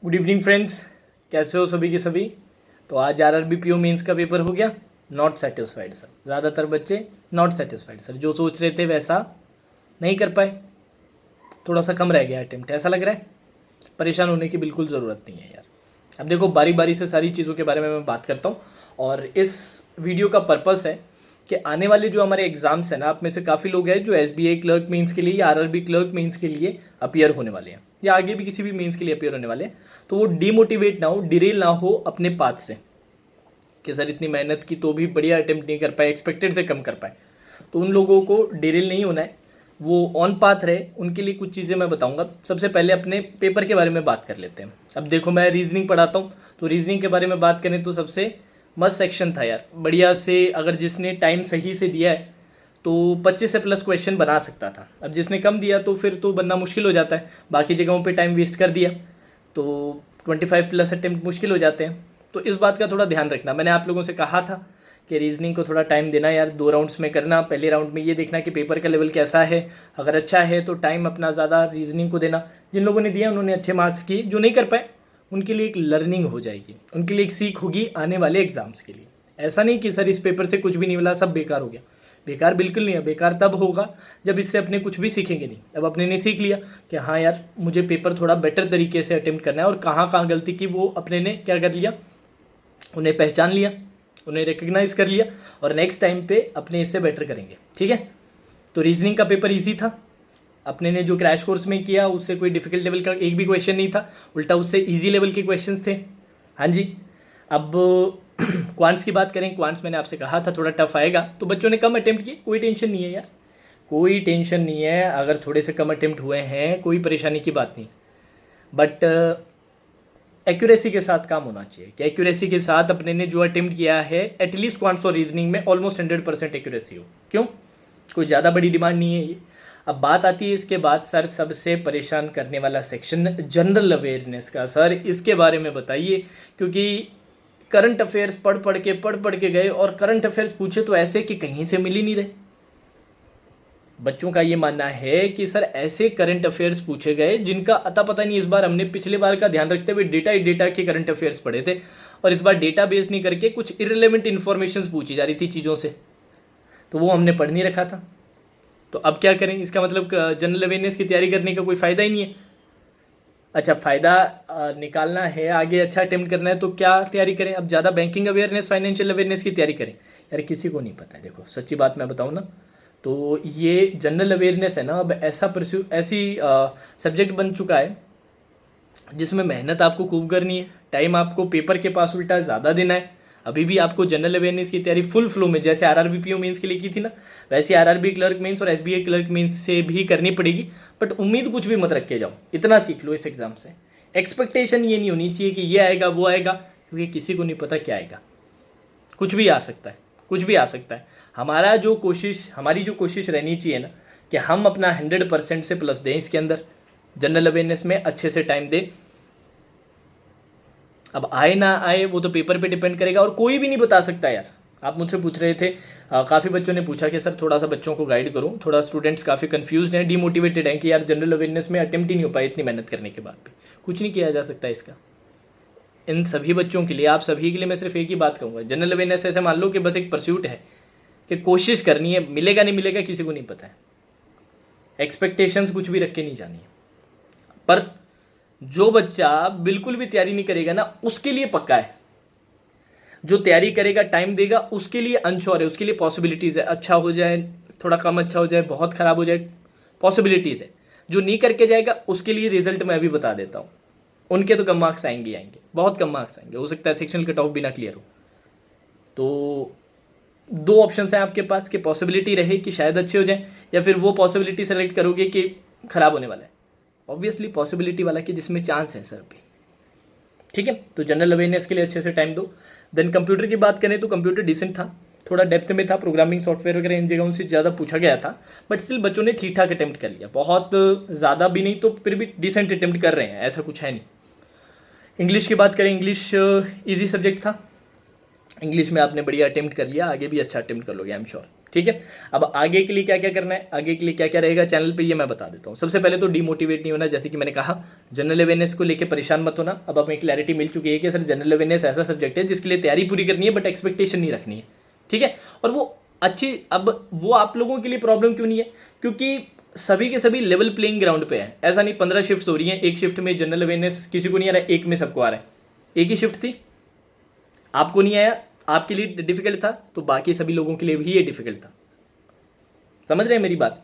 Good evening friends, कैसे हो सभी के सभी। तो आज आरआरबी पीओ मेंस का पेपर हो गया। नॉट सेटिस्फाइड सर, ज़्यादातर बच्चे नॉट सेटिस्फाइड सर, जो सोच रहे थे वैसा नहीं कर पाए, थोड़ा सा कम रह गया अटेम्प्ट, ऐसा लग रहा है। परेशान होने की बिल्कुल ज़रूरत नहीं है यार। अब देखो, बारी बारी से सारी चीज़ों के बारे में मैं बात करता हूँ और इस वीडियो का पर्पस है कि आने वाले जो हमारे एग्जाम्स हैं ना, आप में से काफ़ी लोग हैं जो एसबीआई क्लर्क मेंस के लिए या आरआरबी क्लर्क मेंस के लिए अपीयर होने वाले हैं या आगे भी किसी भी मेंस के लिए अपीयर होने वाले हैं, तो वो डीमोटिवेट ना हो, डिरेल ना हो अपने पाथ से कि सर इतनी मेहनत की तो भी बढ़िया अटेम्प्ट नहीं कर पाए, एक्सपेक्टेड से कम कर पाए। तो उन लोगों को डिरेल नहीं होना है, वो ऑन पाथ रहे। उनके लिए कुछ चीज़ें मैं बताऊंगा। सबसे पहले अपने पेपर के बारे में बात कर लेते हैं। अब देखो, मैं रीजनिंग पढ़ाता हूँ, तो रीजनिंग के बारे में बात करें तो सबसे मस्त सेक्शन था यार, बढ़िया से। अगर जिसने टाइम सही से दिया है तो 25 से प्लस क्वेश्चन बना सकता था। अब जिसने कम दिया तो फिर तो बनना मुश्किल हो जाता है, बाकी जगहों पे टाइम वेस्ट कर दिया तो 25 प्लस अटेम्प्ट मुश्किल हो जाते हैं। तो इस बात का थोड़ा ध्यान रखना। मैंने आप लोगों से कहा था कि रीजनिंग को थोड़ा टाइम देना यार, 2 राउंड्स में करना। पहले राउंड में ये देखना कि पेपर का लेवल कैसा है, अगर अच्छा है तो टाइम अपना ज़्यादा रीजनिंग को देना। जिन लोगों ने दिया उन्होंने अच्छे मार्क्स किए, जो नहीं कर पाए उनके लिए एक लर्निंग हो जाएगी, उनके लिए एक सीख होगी आने वाले एग्जाम्स के लिए। ऐसा नहीं कि सर इस पेपर से कुछ भी नहीं मिला, सब बेकार हो गया। बेकार बिल्कुल नहीं है। बेकार तब होगा जब इससे अपने कुछ भी सीखेंगे नहीं। अब अपने ने सीख लिया कि हाँ यार, मुझे पेपर थोड़ा बेटर तरीके से अटेम्प्ट करना है और कहाँ कहाँ गलती की वो अपने ने क्या कर लिया, उन्हें पहचान लिया, उन्हें रिकग्नाइज कर लिया और नेक्स्ट टाइम पे अपने इससे बेटर करेंगे। ठीक है। तो रीजनिंग का पेपर ईजी था। अपने ने जो क्रैश कोर्स में किया उससे कोई डिफिकल्ट लेवल का एक भी क्वेश्चन नहीं था, उल्टा उससे इजी लेवल के क्वेश्चंस थे। हाँ जी। अब क्वांट्स की बात करें, क्वांट्स मैंने आपसे कहा था थोड़ा टफ आएगा, तो बच्चों ने कम अटेम्प्ट किए, कोई टेंशन नहीं है यार, कोई टेंशन नहीं है। अगर थोड़े से कम अटेम्प्ट हुए हैं कोई परेशानी की बात नहीं, बट एक्यूरेसी के साथ काम होना चाहिए। कि एक्यूरेसी के साथ अपने ने जो अटेम्प्ट किया है एटलीस्ट क्वांट्स और रीजनिंग में ऑलमोस्ट 100% एक्यूरेसी हो। क्यों? कोई ज़्यादा बड़ी डिमांड नहीं है ये। अब बात आती है इसके बाद सर सबसे परेशान करने वाला सेक्शन, जनरल अवेयरनेस का। सर इसके बारे में बताइए, क्योंकि करंट अफेयर्स पढ़ पढ़ के गए और करंट अफेयर्स पूछे तो ऐसे कि कहीं से मिल ही नहीं रहे। बच्चों का ये मानना है कि सर ऐसे करंट अफेयर्स पूछे गए जिनका अता पता नहीं। इस बार हमने पिछले बार का ध्यान रखते हुए डेटा के करंट अफेयर्स पढ़े थे और इस बार डेटा बेस नहीं करके कुछ इररिलेवेंट इन्फॉर्मेशन पूछी जा रही थी चीज़ों से, तो वो हमने पढ़ नहीं रखा था। तो अब क्या करें? इसका मतलब जनरल अवेयरनेस की तैयारी करने का कोई फ़ायदा ही नहीं है। अच्छा, फ़ायदा निकालना है, आगे अच्छा अटेम्प्ट करना है, तो क्या तैयारी करें? अब ज़्यादा बैंकिंग अवेयरनेस, फाइनेंशियल अवेयरनेस की तैयारी करें? यार किसी को नहीं पता है। देखो सच्ची बात मैं बताऊँ ना, तो ये जनरल अवेयरनेस है ना, अब ऐसी सब्जेक्ट बन चुका है जिसमें मेहनत आपको खूब करनी है, टाइम आपको पेपर के पास उल्टा ज़्यादा देना है। अभी भी आपको जनरल अवेयरनेस की तैयारी फुल फ्लो में, जैसे आरआरबी पीओ मेंस के लिए की थी ना, वैसे आरआरबी क्लर्क मेंस और एसबीआई क्लर्क मेंस से भी करनी पड़ेगी। बट उम्मीद कुछ भी मत रख के जाओ, इतना सीख लो इस एग्ज़ाम से। एक्सपेक्टेशन ये नहीं होनी चाहिए कि ये आएगा वो आएगा, क्योंकि किसी को नहीं पता क्या आएगा। कुछ भी आ सकता है, कुछ भी आ सकता है। हमारी जो कोशिश रहनी चाहिए ना, कि हम अपना 100% से प्लस दें इसके अंदर, जनरल अवेयरनेस में अच्छे से टाइम दें। अब आए ना आए वो तो पेपर पे डिपेंड करेगा और कोई भी नहीं बता सकता यार। आप मुझसे पूछ रहे थे, काफ़ी बच्चों ने पूछा कि सर थोड़ा सा बच्चों को गाइड करो, थोड़ा स्टूडेंट्स काफ़ी कंफ्यूज हैं, डीमोटिवेटेड हैं कि यार जनरल अवेयरनेस में अटेम्प्ट ही नहीं हो पाए इतनी मेहनत करने के बाद भी। कुछ नहीं किया जा सकता इसका। इन सभी बच्चों के लिए, आप सभी के लिए मैं सिर्फ एक ही बात कहूँगा, जनरल अवेयरनेस ऐसे मान लो कि बस एक परस्यूट है कि कोशिश करनी है, मिलेगा नहीं मिलेगा किसी को नहीं पता है। एक्सपेक्टेशंस कुछ भी रख के नहीं जानी है। पर जो बच्चा बिल्कुल भी तैयारी नहीं करेगा ना, उसके लिए पक्का है। जो तैयारी करेगा, टाइम देगा, उसके लिए अनश्योर है, उसके लिए पॉसिबिलिटीज़ है। अच्छा हो जाए, थोड़ा कम अच्छा हो जाए, बहुत ख़राब हो जाए, पॉसिबिलिटीज़ है। जो नहीं करके जाएगा उसके लिए रिजल्ट मैं अभी बता देता हूँ, उनके तो कम मार्क्स आएंगे आएंगे, बहुत कम मार्क्स आएंगे, हो सकता है सेक्शनल कट ऑफ भी ना क्लियर हो। तो 2 ऑप्शन हैं आपके पास कि पॉसिबिलिटी रहे कि शायद अच्छे हो जाए, या फिर वो पॉसिबिलिटी सेलेक्ट करोगे कि ख़राब होने वाला है। ऑब्वियसली पॉसिबिलिटी वाला कि जिसमें चांस है सर भी। ठीक है। तो जनरल अवेयरनेस के लिए अच्छे से टाइम दो। देन कंप्यूटर की बात करें तो कंप्यूटर डिसेंट था, थोड़ा डेप्थ में था, प्रोग्रामिंग सॉफ्टवेयर वगैरह इन जगहों से ज़्यादा पूछा गया था, बट स्टिल बच्चों ने ठीक ठाक अटेम्प्ट कर लिया। बहुत ज़्यादा भी नहीं तो फिर भी डिसेंट अटेम्प्ट कर रहे हैं, ऐसा कुछ है नहीं। इंग्लिश की बात करें, इंग्लिश ईजी सब्जेक्ट था, इंग्लिश में आपने बढ़िया अटेम्प्ट कर लिया, आगे भी अच्छा अटेम्प्ट कर लोगे आई एम श्योर। ठीक है। अब आगे के लिए क्या क्या करना है, आगे के लिए क्या क्या रहेगा चैनल पे, ये मैं बता देता हूँ। सबसे पहले तो डिमोटिवेट नहीं होना, जैसे कि मैंने कहा जनरल अवेयरनेस को लेकर परेशान मत होना। अब हमें क्लैरिटी मिल चुकी है कि सर जनरल अवेयरनेस ऐसा सब्जेक्ट है जिसके लिए तैयारी पूरी करनी है बट एक्सपेक्टेशन नहीं रखनी है, ठीक है। और वो अच्छी, अब वो आप लोगों के लिए प्रॉब्लम क्यों नहीं है, क्योंकि सभी के सभी लेवल प्लेइंग ग्राउंड पे है। ऐसा नहीं 15 शिफ्ट्स हो रही हैं, एक शिफ्ट में जनरल अवेयरनेस किसी को नहीं आ रहा है, एक में सबको आ रहा है। एक ही शिफ्ट थी, आपको नहीं आया, आपके लिए डिफिकल्ट था, तो बाकी सभी लोगों के लिए भी ये डिफिकल्ट था। समझ रहे हैं मेरी बात।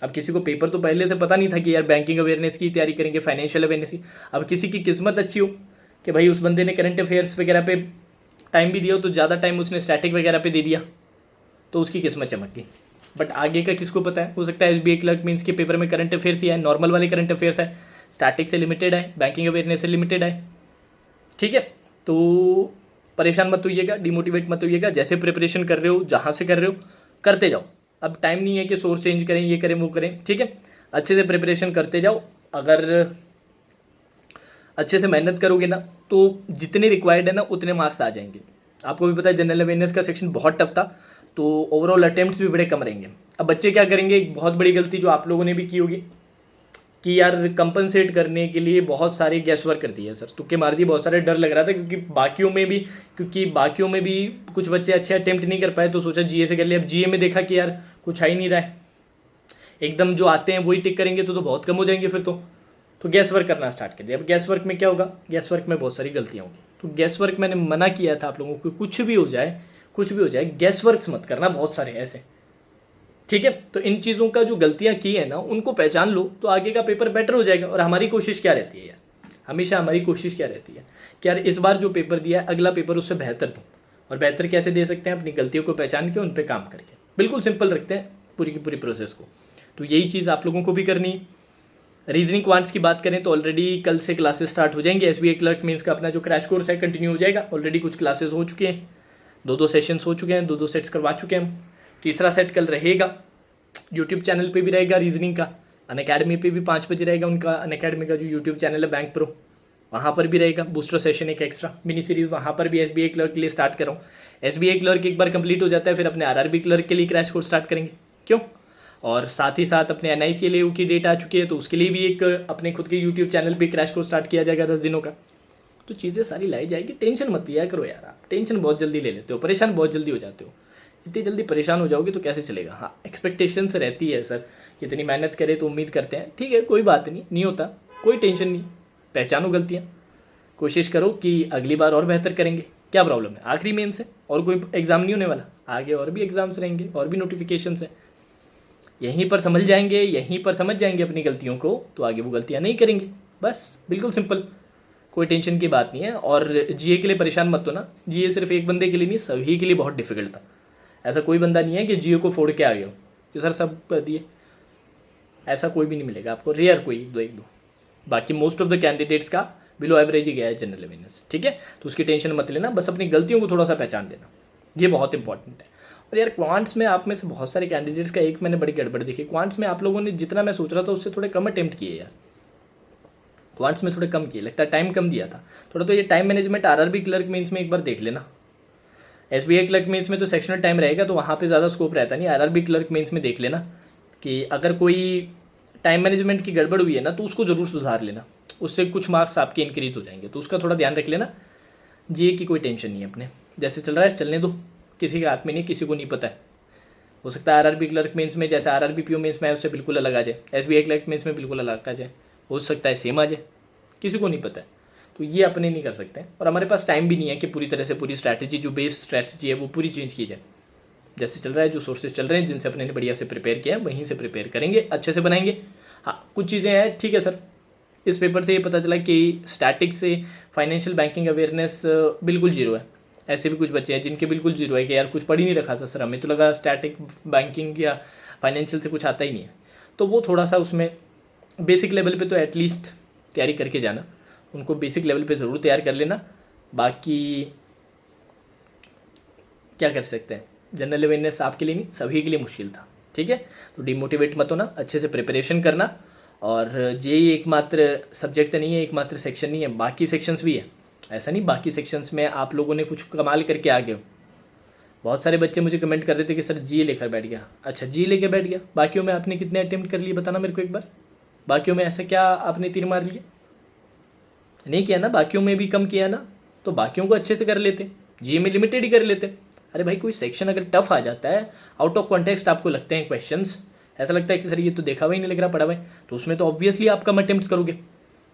अब किसी को पेपर तो पहले से पता नहीं था कि यार बैंकिंग अवेयरनेस की तैयारी करेंगे, फाइनेंशियल अवेयरनेस की। अब किसी की किस्मत अच्छी हो कि भाई उस बंदे ने करंट अफेयर्स वगैरह पे टाइम भी दिया हो, तो ज़्यादा टाइम उसने स्टैटिक वगैरह पे दे दिया, तो उसकी किस्मत चमक गई। बट आगे का किसको पता है, हो सकता है एसबीआई क्लर्क मीन्स के पेपर में करंट अफेयर्स ही है, नॉर्मल वाले करंट अफेयर्स है, स्टैटिक से लिमिटेड है, बैंकिंग अवेयरनेस से लिमिटेड है, ठीक है। तो परेशान मत होइएगा, डिमोटिवेट मत होइएगा, जैसे प्रिपरेशन कर रहे हो, जहाँ से कर रहे हो करते जाओ। अब टाइम नहीं है कि सोर्स चेंज करें, ये करें वो करें, ठीक है। अच्छे से प्रिपरेशन करते जाओ। अगर अच्छे से मेहनत करोगे ना तो जितने रिक्वायर्ड है ना उतने मार्क्स आ जाएंगे। आपको भी पता है जनरल अवेयरनेस का सेक्शन बहुत टफ था, तो ओवरऑल अटेम्प्ट्स भी बड़े कम रहेंगे। अब बच्चे क्या करेंगे, एक बहुत बड़ी गलती जो आप लोगों ने भी की होगी कि यार कंपनसेट करने के लिए बहुत सारे गैस वर्क कर दिए सर, तुक्के मार दिए, बहुत सारे, डर लग रहा था क्योंकि बाकियों में भी कुछ बच्चे अच्छे अटेम्प्ट नहीं कर पाए, तो सोचा जीए से कर लिया। अब जीए में देखा कि यार कुछ आ ही नहीं रहा है, एकदम जो आते हैं वही टिक करेंगे तो बहुत कम हो जाएंगे फिर तो गैस वर्क करना स्टार्ट कर दिया। अब गैस वर्क में क्या होगा, गैस वर्क में बहुत सारी गलतियाँ होंगी। तो गैस वर्क मैंने मना किया था आप लोगों को, कुछ भी हो जाए गैस वर्क्स मत करना बहुत सारे ऐसे, ठीक है। तो इन चीज़ों का जो गलतियां की है ना उनको पहचान लो, तो आगे का पेपर बेटर हो जाएगा। और हमारी कोशिश क्या रहती है यार, हमेशा हमारी कोशिश क्या रहती है कि यार इस बार जो पेपर दिया है अगला पेपर उससे बेहतर दूँ। और बेहतर कैसे दे सकते हैं, अपनी गलतियों को पहचान के उन पर काम करके, बिल्कुल सिंपल रखते हैं पूरी की पूरी प्रोसेस को। तो यही चीज़ आप लोगों को भी करनी है। रीजनिंग क्वांट्स की बात करें तो ऑलरेडी कल से क्लासेस स्टार्ट हो जाएंगे। एसबीआई क्लर्क मीन्स का अपना जो क्रैश कोर्स है कंटिन्यू हो जाएगा। ऑलरेडी कुछ क्लासेस हो चुके हैं, 2 सेशंस हो चुके हैं, 2 सेट्स करवा चुके हैं हम। तीसरा सेट कल रहेगा, यूट्यूब चैनल पे भी रहेगा रीजनिंग का। अनअकैडमी पे भी 5 बजे रहेगा उनका, अनअकैडमी का जो यूट्यूब चैनल है बैंक प्रो, वहाँ पर भी रहेगा बूस्टर सेशन, एक एक्स्ट्रा मिनी सीरीज़ वहाँ पर भी एसबीआई क्लर्क के लिए स्टार्ट कर रहा हूँ। एसबीआई क्लर्क एक बार कंप्लीट हो जाता है फिर अपने आरआरबी क्लर्क के लिए क्रैश कोर्स स्टार्ट करेंगे, क्यों। और साथ ही साथ अपने एनआईसीएलयू की डेट आ चुकी है, तो उसके लिए भी एक अपने खुद के यूट्यूब चैनल पे क्रैश कोर्स स्टार्ट किया जाएगा 10 दिनों का। तो चीज़ें सारी लाई जाएगी, टेंशन मत लिया करो यार। आप टेंशन बहुत जल्दी ले लेते हो, परेशान बहुत जल्दी हो जाते हो। इतनी जल्दी परेशान हो जाओगे तो कैसे चलेगा। हाँ, एक्सपेक्टेशंस रहती है सर, इतनी मेहनत करे तो उम्मीद करते हैं, ठीक है, कोई बात नहीं होता, कोई टेंशन नहीं। पहचानो गलतियाँ, कोशिश करो कि अगली बार और बेहतर करेंगे। क्या प्रॉब्लम है, आखिरी मेंस है और कोई एग्ज़ाम नहीं होने वाला, आगे और भी एग्ज़ाम्स रहेंगे और भी नोटिफिकेशंस हैं। यहीं पर समझ जाएंगे अपनी गलतियों को, तो आगे वो गलतियाँ नहीं करेंगे। बस बिल्कुल सिंपल, कोई टेंशन की बात नहीं है। और जीए के लिए परेशान मत होना, जीए सिर्फ एक बंदे के लिए नहीं, सभी के लिए बहुत डिफिकल्ट था। ऐसा कोई बंदा नहीं है कि जीए को फोड़ के आ गया हो कि सर सब दिए, ऐसा कोई भी नहीं मिलेगा आपको, रेयर कोई एक दो। बाकी मोस्ट ऑफ द कैंडिडेट्स का बिलो एवरेज ही गया है जनरल अवेयरनेस, ठीक है। तो उसकी टेंशन मत लेना, बस अपनी गलतियों को थोड़ा सा पहचान देना, ये बहुत इंपॉर्टेंट है। और यार क्वांट्स में आप में से बहुत सारे कैंडिडेट्स का एक मैंने बड़ी गड़बड़ देखी, क्वांट्स में आप लोगों ने जितना मैं सोच रहा था उससे थोड़े कम अटेम्प्ट किए यार, क्वांट्स में थोड़े कम किए, लगता है टाइम कम दिया था थोड़ा। तो ये time management RRB clerk means में एक बार देख लेना। एसबीआई क्लर्क मीन्स में तो सेक्शनल टाइम रहेगा, तो वहाँ पे ज़्यादा स्कोप रहता नहीं। आरआरबी क्लर्क मीन्स में देख लेना कि अगर कोई टाइम मैनेजमेंट की गड़बड़ हुई है ना तो उसको ज़रूर सुधार लेना, उससे कुछ मार्क्स आपके इंक्रीज हो जाएंगे, तो उसका थोड़ा ध्यान रख लेना। जीए की कोई टेंशन नहीं है, अपने जैसे चल रहा है चलने दो, किसी के हाथ में नहीं, किसी को नहीं पता है। हो सकता है आरआरबी क्लर्क मेंस में जैसे आरआरबी पीओ मेंस में है उससे बिल्कुल अलग आ जाए, एसबीआई क्लर्क मेंस में बिल्कुल अलग आ जाए, हो सकता है सेम आ जाए, किसी को नहीं पता है। तो ये अपने नहीं कर सकते, और हमारे पास टाइम भी नहीं है कि पूरी तरह से पूरी स्ट्रैटेजी जो बेस स्ट्रैटेजी है वो पूरी चेंज की जाए। जैसे चल रहा है, जो सोर्सेज चल रहे हैं जिनसे अपने ने बढ़िया से प्रिपेयर किया है वहीं से प्रिपेयर करेंगे, अच्छे से बनाएंगे। हाँ, कुछ चीज़ें हैं, ठीक है सर, इस पेपर से ये पता चला कि स्टैटिक से फाइनेंशियल बैंकिंग अवेयरनेस बिल्कुल जीरो है। ऐसे भी कुछ बच्चे हैं जिनके बिल्कुल जीरो है कि यार कुछ पढ़ ही नहीं रखा था सर, हमें तो लगा स्टैटिक बैंकिंग या फाइनेंशियल से कुछ आता ही नहीं है। तो वो थोड़ा सा उसमें बेसिक लेवल पे तो एटलीस्ट तैयारी करके जाना, उनको बेसिक लेवल पे ज़रूर तैयार कर लेना। बाकी क्या कर सकते हैं, जनरल अवेयरनेस आपके लिए नहीं सभी के लिए मुश्किल था, ठीक है। तो डिमोटिवेट मत होना, अच्छे से प्रिपरेशन करना। और जेईई एकमात्र सब्जेक्ट नहीं है, एकमात्र सेक्शन नहीं है, बाकी सेक्शंस भी है। ऐसा नहीं बाकी सेक्शंस में आप लोगों ने कुछ कमाल करके आ गए हो, बहुत सारे बच्चे मुझे कमेंट कर रहे थे कि सर जी लेकर बैठ गया। अच्छा जी लेके बैठ गया, बाकियों में आपने कितने अटेम्प्ट कर लिए बताना मेरे को एक बार। बाकियों में ऐसा क्या आपने तीर मार लिया? नहीं किया ना, बाकियों में भी कम किया ना, तो बाकियों को अच्छे से कर लेते, जी में लिमिटेड ही कर लेते। अरे भाई कोई सेक्शन अगर टफ आ जाता है, आउट ऑफ कॉन्टेक्स्ट आपको लगते हैं क्वेश्चंस, ऐसा लगता है कि सर ये तो देखा हुआ ही नहीं लग रहा पढ़ा हुआ है, तो उसमें तो ऑब्वियसली आप कम अटेम्प्ट करोगे।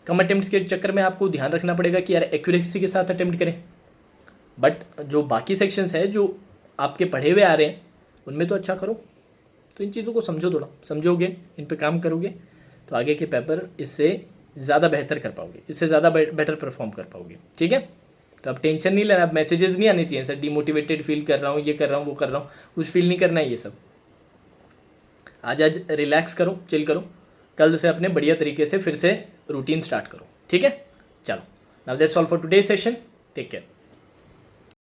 कम अटेम्प्ट के चक्कर में आपको ध्यान रखना पड़ेगा कि यार एक्यूरेसी के साथ अटेम्प्ट करें। बट जो बाकी सेक्शंस है जो आपके पढ़े हुए आ रहे हैं उनमें तो अच्छा करो। तो इन चीज़ों को समझो, थोड़ा समझोगे, इन पे काम करोगे तो आगे के पेपर इससे ज़्यादा बेहतर कर पाओगे, इससे ज़्यादा बेटर परफॉर्म कर पाओगे। ठीक है, तो अब टेंशन नहीं लेना, अब मैसेजेस नहीं आने चाहिए सर डिमोटिवेटेड फील कर रहा हूँ, ये कर रहा हूँ, वो कर रहा हूँ, कुछ फील नहीं करना है ये सब। आज रिलैक्स करो, चिल करो, कल से अपने बढ़िया तरीके से फिर से रूटीन स्टार्ट करो। ठीक है, चलो, now that's all for today session, take care.